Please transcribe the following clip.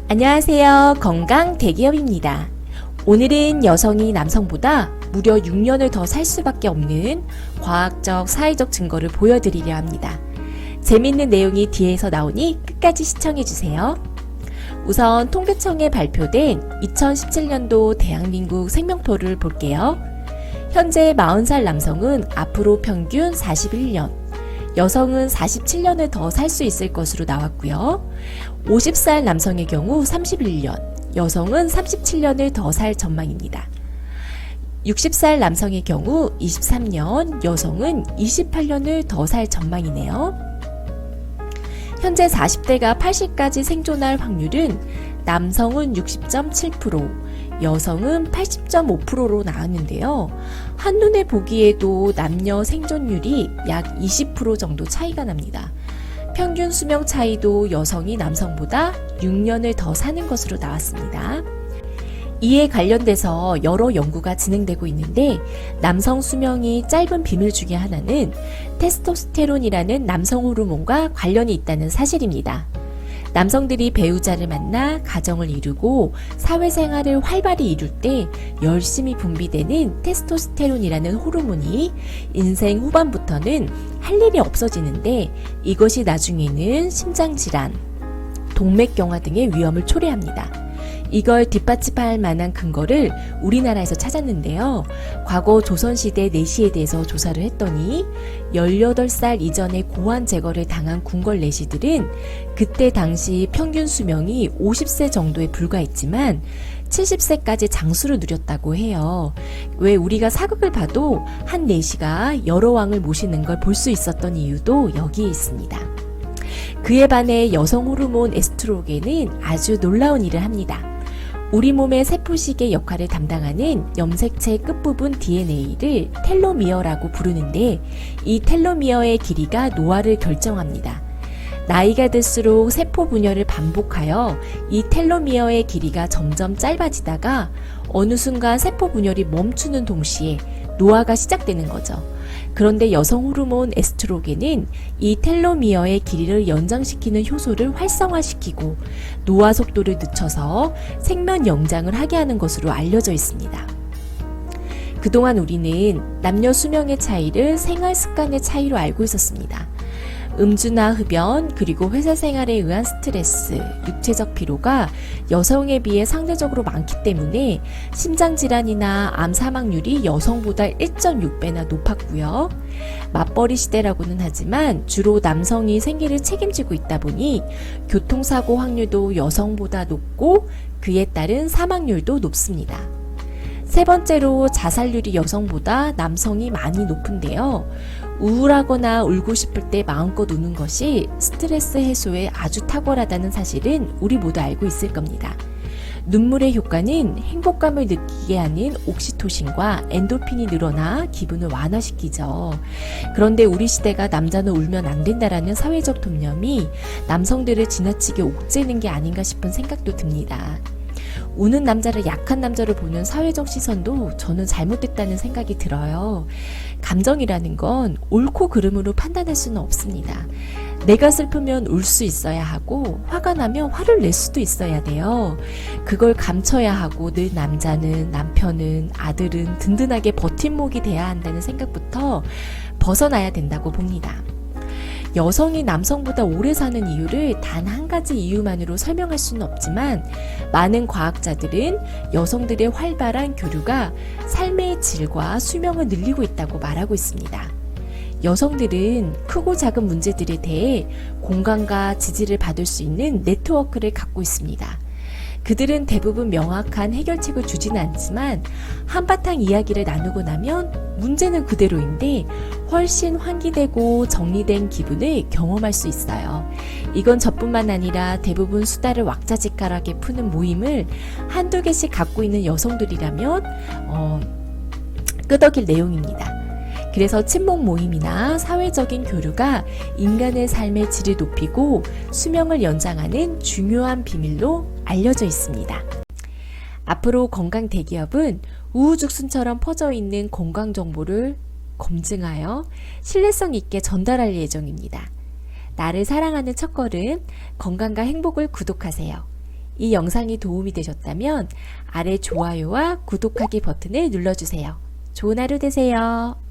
안녕하세요. 건강 대기업입니다. 오늘은 여성이 남성보다 무려 6년을 더 살 수밖에 없는 과학적, 사회적 증거를 보여드리려 합니다. 재밌는 내용이 뒤에서 나오니 끝까지 시청해주세요. 우선 통계청에 발표된 2017년도 대한민국 생명표를 볼게요. 현재 40살 남성은 앞으로 평균 41년, 여성은 47년을 더 살 수 있을 것으로 나왔고요. 50살 남성의 경우 31년, 여성은 37년을 더 살 전망입니다. 60살 남성의 경우 23년, 여성은 28년을 더 살 전망이네요. 현재 40대가 80까지 생존할 확률은 남성은 60.7%, 여성은 80.5%로 나왔는데요. 한눈에 보기에도 남녀 생존율이 약 20% 정도 차이가 납니다. 평균 수명 차이도 여성이 남성보다 6년을 더 사는 것으로 나왔습니다. 이에 관련돼서 여러 연구가 진행되고 있는데 남성 수명이 짧은 비밀 중에 하나는 테스토스테론이라는 남성 호르몬과 관련이 있다는 사실입니다. 남성들이 배우자를 만나 가정을 이루고 사회생활을 활발히 이룰 때 열심히 분비되는 테스토스테론이라는 호르몬이 인생 후반부터는 할 일이 없어지는데 이것이 나중에는 심장질환, 동맥경화 등의 위험을 초래합니다. 이걸 뒷받침할 만한 근거를 우리나라에서 찾았는데요. 과거 조선시대 내시에 대해서 조사를 했더니 18살 이전에 고환 제거를 당한 궁궐 내시들은 그때 당시 평균 수명이 50세 정도에 불과했지만 70세까지 장수를 누렸다고 해요. 왜 우리가 사극을 봐도 한 내시가 여러 왕을 모시는 걸 볼 수 있었던 이유도 여기에 있습니다. 그에 반해 여성 호르몬 에스트로겐은 아주 놀라운 일을 합니다. 우리 몸의 세포식의 역할을 담당하는 염색체 끝부분 DNA를 텔로미어라고 부르는데 이 텔로미어의 길이가 노화를 결정합니다. 나이가 들수록 세포 분열을 반복하여 이 텔로미어의 길이가 점점 짧아지다가 어느 순간 세포 분열이 멈추는 동시에 노화가 시작되는 거죠. 그런데 여성 호르몬 에스트로겐은 이 텔로미어의 길이를 연장시키는 효소를 활성화시키고 노화 속도를 늦춰서 생명 연장을 하게 하는 것으로 알려져 있습니다. 그동안 우리는 남녀 수명의 차이를 생활 습관의 차이로 알고 있었습니다. 음주나 흡연, 그리고 회사 생활에 의한 스트레스, 육체적 피로가 여성에 비해 상대적으로 많기 때문에 심장질환이나 암 사망률이 여성보다 1.6배나 높았고요. 맞벌이 시대라고는 하지만 주로 남성이 생계를 책임지고 있다 보니 교통사고 확률도 여성보다 높고 그에 따른 사망률도 높습니다. 세 번째로 자살률이 여성보다 남성이 많이 높은데요. 우울하거나 울고 싶을 때 마음껏 우는 것이 스트레스 해소에 아주 탁월하다는 사실은 우리 모두 알고 있을 겁니다. 눈물의 효과는 행복감을 느끼게 하는 옥시토신과 엔도핀이 늘어나 기분을 완화시키죠. 그런데 우리 시대가 남자는 울면 안 된다라는 사회적 통념이 남성들을 지나치게 옥죄는 게 아닌가 싶은 생각도 듭니다. 우는 남자를 약한 남자로 보는 사회적 시선도 저는 잘못됐다는 생각이 들어요. 감정이라는 건 옳고 그름으로 판단할 수는 없습니다. 내가 슬프면 울 수 있어야 하고 화가 나면 화를 낼 수도 있어야 돼요. 그걸 감춰야 하고 늘 남자는, 남편은, 아들은 든든하게 버팀목이 돼야 한다는 생각부터 벗어나야 된다고 봅니다. 여성이 남성보다 오래 사는 이유를 단 한 가지 이유만으로 설명할 수는 없지만 많은 과학자들은 여성들의 활발한 교류가 삶의 질과 수명을 늘리고 있다고 말하고 있습니다. 여성들은 크고 작은 문제들에 대해 공감과 지지를 받을 수 있는 네트워크를 갖고 있습니다. 그들은 대부분 명확한 해결책을 주지는 않지만 한바탕 이야기를 나누고 나면 문제는 그대로인데 훨씬 환기되고 정리된 기분을 경험할 수 있어요. 이건 저뿐만 아니라 대부분 수다를 왁자지껄하게 푸는 모임을 한두 개씩 갖고 있는 여성들이라면 끄덕일 내용입니다. 그래서 친목 모임이나 사회적인 교류가 인간의 삶의 질을 높이고 수명을 연장하는 중요한 비밀로 알려져 있습니다. 앞으로 건강 대기업은 우후죽순처럼 퍼져 있는 건강 정보를 검증하여 신뢰성 있게 전달할 예정입니다. 나를 사랑하는 첫걸음, 건강과 행복을 구독하세요. 이 영상이 도움이 되셨다면 아래 좋아요와 구독하기 버튼을 눌러주세요. 좋은 하루 되세요.